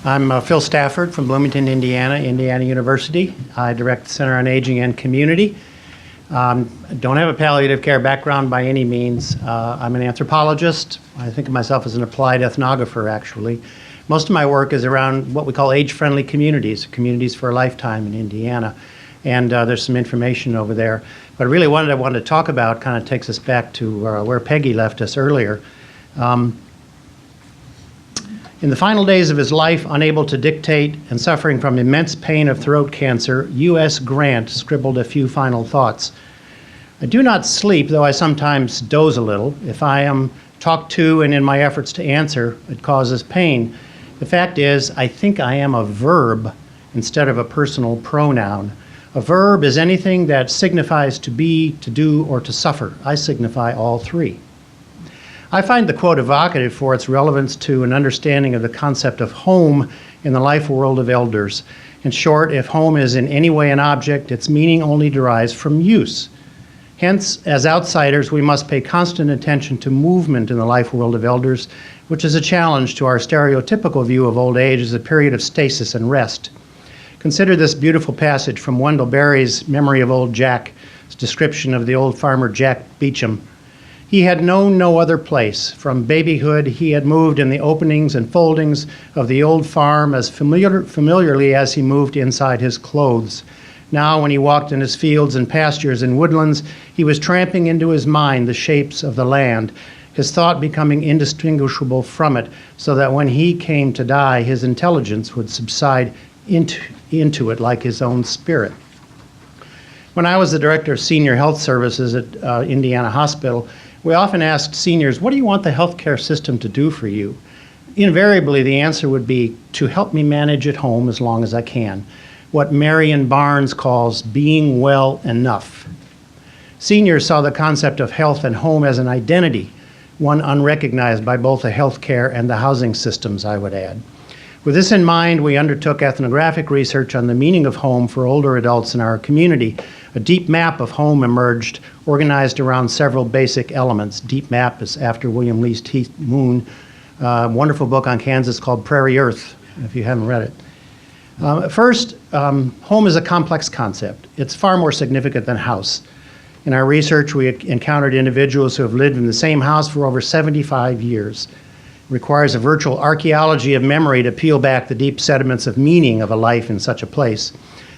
I'm Phil Stafford from Bloomington, Indiana, Indiana University. I direct the Center on Aging and Community. Don't have a palliative care background by any means. I'm an anthropologist. I think of myself as an applied ethnographer, actually. Most of my work is around what we call age-friendly communities, communities for a lifetime in Indiana. And there's some information over there. But really what I wanted to talk about kind of takes us back to where Peggy left us earlier. In the final days of his life, unable to dictate and suffering from immense pain of throat cancer, U.S. Grant scribbled a few final thoughts. I do not sleep, though I sometimes doze a little. If I am talked to and in my efforts to answer, it causes pain. The fact is, I think I am a verb instead of a personal pronoun. A verb is anything that signifies to be, to do, or to suffer. I signify all three. I find the quote evocative for its relevance to an understanding of the concept of home in the life world of elders. In short, if home is in any way an object, its meaning only derives from use. Hence, as outsiders, we must pay constant attention to movement in the life world of elders, which is a challenge to our stereotypical view of old age as a period of stasis and rest. Consider this beautiful passage from Wendell Berry's Memory of Old Jack's description of the old farmer Jack Beecham. He had known no other place. From babyhood, he had moved in the openings and foldings of the old farm as familiarly as he moved inside his clothes. Now, when he walked in his fields and pastures and woodlands, he was tramping into his mind the shapes of the land, his thought becoming indistinguishable from it, so that when he came to die, his intelligence would subside into it like his own spirit. When I was the director of senior health services at Indiana Hospital, we often asked seniors, what do you want the healthcare system to do for you? Invariably, the answer would be to help me manage at home as long as I can, what Marion Barnes calls being well enough. Seniors saw the concept of health and home as an identity, one unrecognized by both the healthcare and the housing systems, I would add. With this in mind, we undertook ethnographic research on the meaning of home for older adults in our community. A deep map of home emerged, organized around several basic elements. Deep map is after William Lee's T. Moon, a wonderful book on Kansas called Prairie Earth, if you haven't read it. First, home is a complex concept. It's far more significant than house. In our research, we encountered individuals who have lived in the same house for over 75 years. It requires a virtual archaeology of memory to peel back the deep sediments of meaning of a life in such a place.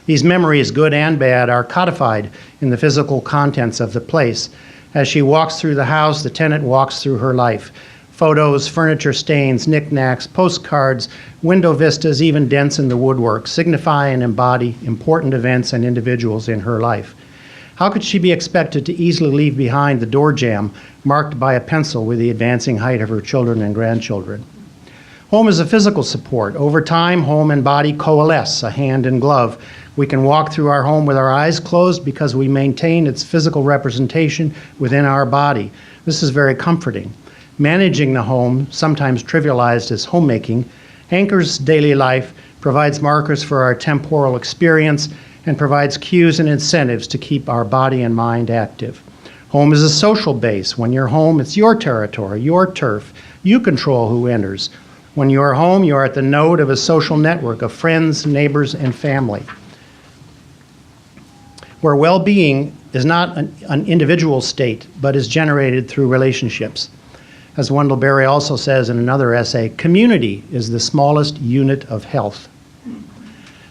These memories, good and bad, are codified in the physical contents of the place. As she walks through the house, the tenant walks through her life. Photos, furniture stains, knickknacks, postcards, window vistas, even dents in the woodwork signify and embody important events and individuals in her life. How could she be expected to easily leave behind the door jamb marked by a pencil with the advancing height of her children and grandchildren? Home is a physical support. Over time, home and body coalesce, a hand and glove. We can walk through our home with our eyes closed because we maintain its physical representation within our body. This is very comforting. Managing the home, sometimes trivialized as homemaking, anchors daily life, provides markers for our temporal experience, and provides cues and incentives to keep our body and mind active. Home is a social base. When you're home, it's your territory, your turf. You control who enters. When you are home, you are at the node of a social network of friends, neighbors, and family, where well-being is not an individual state, but is generated through relationships. As Wendell Berry also says in another essay, community is the smallest unit of health.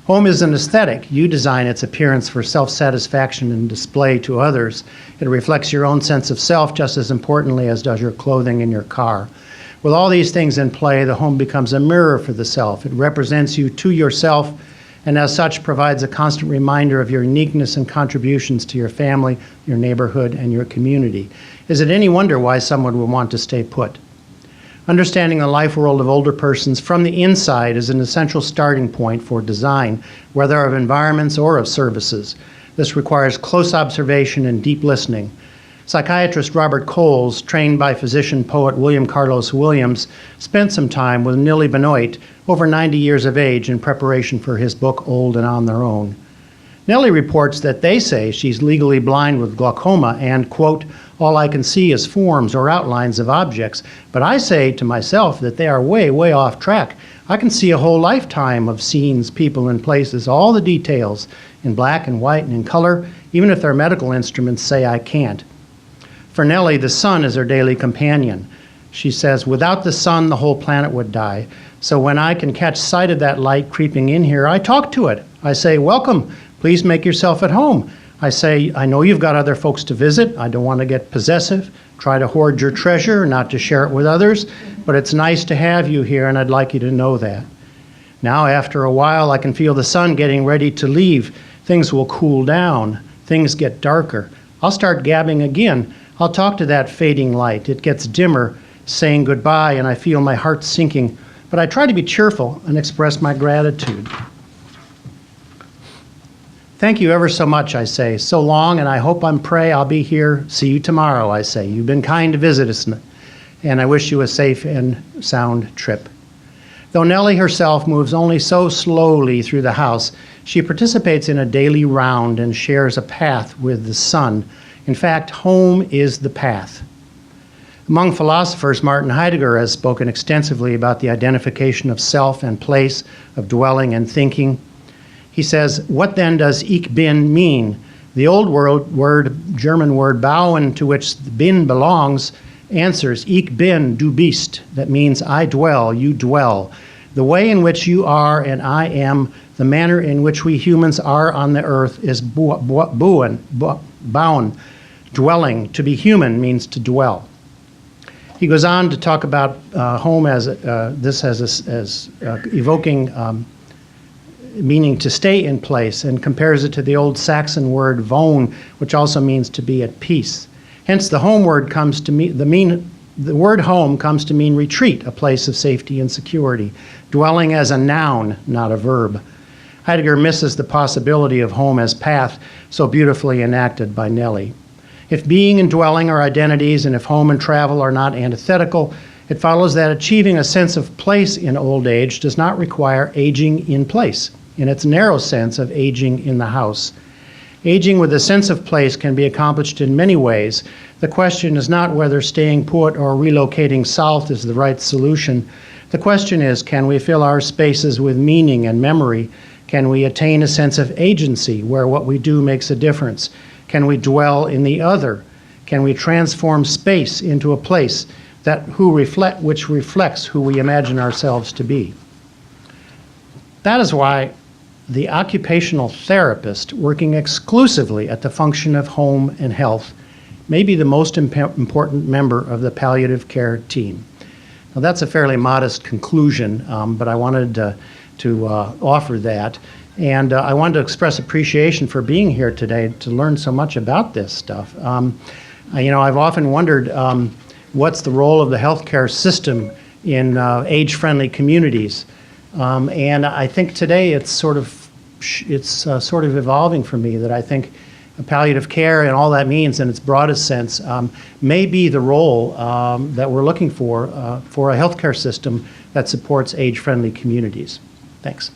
Home is an aesthetic. You design its appearance for self-satisfaction and display to others. It reflects your own sense of self just as importantly as does your clothing and your car. With all these things in play, the home becomes a mirror for the self. It represents you to yourself, and as such provides a constant reminder of your uniqueness and contributions to your family, your neighborhood, and your community. Is it any wonder why someone would want to stay put? Understanding the life world of older persons from the inside is an essential starting point for design, whether of environments or of services. This requires close observation and deep listening. Psychiatrist Robert Coles, trained by physician-poet William Carlos Williams, spent some time with Nili Benoit, over 90 years of age, in preparation for his book, Old and on Their Own. Nellie reports that they say she's legally blind with glaucoma and, quote, all I can see is forms or outlines of objects. But I say to myself that they are way, way off track. I can see a whole lifetime of scenes, people, and places, all the details in black and white and in color, even if their medical instruments say I can't. For Nellie, the sun is her daily companion. She says, without the sun, the whole planet would die. So when I can catch sight of that light creeping in here, I talk to it. I say, welcome, please make yourself at home. I say, I know you've got other folks to visit. I don't want to get possessive, try to hoard your treasure, not to share it with others, but it's nice to have you here, and I'd like you to know that. Now, after a while, I can feel the sun getting ready to leave. Things will cool down. Things get darker. I'll start gabbing again. I'll talk to that fading light. It gets dimmer, saying goodbye, and I feel my heart sinking. But I try to be cheerful and express my gratitude. Thank you ever so much, I say. So long, and I hope and pray I'll be here. See you tomorrow, I say. You've been kind to visit us, and I wish you a safe and sound trip. Though Nellie herself moves only so slowly through the house, she participates in a daily round and shares a path with the sun. In fact, home is the path. Among philosophers, Martin Heidegger has spoken extensively about the identification of self and place, of dwelling and thinking. He says, what then does ich bin mean? The old German word bauen, to which bin belongs, answers, ich bin, du bist. That means I dwell, you dwell. The way in which you are and I am, the manner in which we humans are on the earth is bauen. Dwelling. To be human means to dwell. He goes on to talk about home as evoking meaning to stay in place, and compares it to the old Saxon word wohn, which also means to be at peace. Hence, the home word comes to mean the word home comes to mean retreat, a place of safety and security. Dwelling as a noun, not a verb. Heidegger misses the possibility of home as path, so beautifully enacted by Nellie. If being and dwelling are identities, and if home and travel are not antithetical, it follows that achieving a sense of place in old age does not require aging in place, in its narrow sense of aging in the house. Aging with a sense of place can be accomplished in many ways. The question is not whether staying put or relocating south is the right solution. The question is, can we fill our spaces with meaning and memory? Can we attain a sense of agency where what we do makes a difference? Can we dwell in the other? Can we transform space into a place which reflects who we imagine ourselves to be? That is why the occupational therapist working exclusively at the function of home and health may be the most important member of the palliative care team. Now, that's a fairly modest conclusion, but I wanted to offer that. And I wanted to express appreciation for being here today to learn so much about this stuff. I've often wondered what's the role of the healthcare system in age-friendly communities. And I think today it's sort of evolving for me, that I think palliative care and all that means in its broadest sense may be the role that we're looking for a healthcare system that supports age-friendly communities. Thanks.